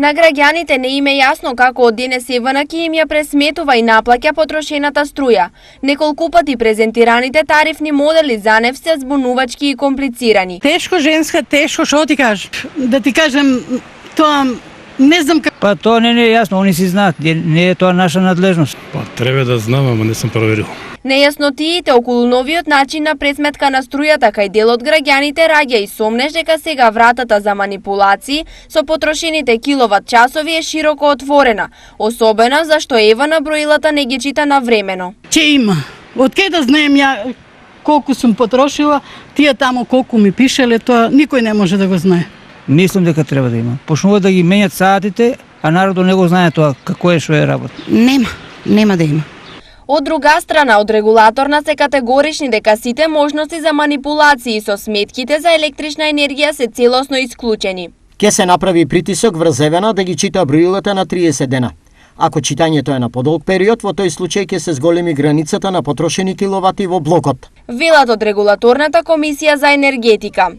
На граѓаните не им е јасно како од денес ЕВН им ја пресметува и наплаќа потрошената струја. Неколку пати презентираните тарифни модели за нив се збунувачки и комплицирани. Тешко женска, тешко, што ти кажеш? Да ти кажем, тоа не знам како. Па тоа не е јасно, они си знаат, не е тоа наша надлежност. Па треба да знам, ама не сум проверил. Нејаснотиите околу новиот начин на пресметка на струјата кај дел од граѓаните раѓа и сомнеш дека сега вратата за манипулации со потрошените киловат часови е широко отворена, особено зашто ЕВН броилата не ги чита навремено. Че има. Од кај да знаем ја колку сум потрошила, тие таму колку ми пишеле, тоа никој не може да го знае. Мислам дека треба да има. Почнуваат да ги менјат саатите, а народот не го знае тоа како е, што е работа. Нема да има. Од друга страна, од регулаторна се категорични дека сите можности за манипулации со сметките за електрична енергија се целосно исклучени. Ке се направи притисок врз ЕВН да ги чита броилата на 30 дена. Ако читањето е на подолг период, во тој случај ќе се зголеми границата на потрошени киловати во блокот. Велат од регулаторната комисија за енергетика.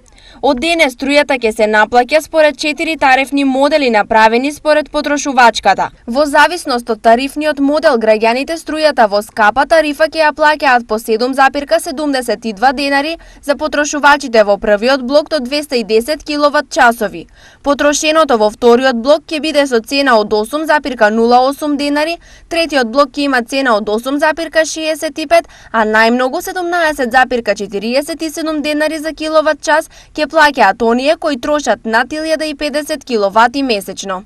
Од денес струјата ќе се наплаќа според 4 тарифни модели направени според потрошувачката. Во зависност од тарифниот модел, граѓаните струјата во скапа тарифа ќе ја плаќаат по 7,72 денари, за потрошувачите во првиот блок до 210 киловат часови. Потрошеното во вториот блок ќе биде со цена од 8,08 денари, третиот блок ќе има цена од 8,65, а најмногу 17,47 денари за киловат час ќе плаќаат оние кои трошат над 1050 киловати месечно.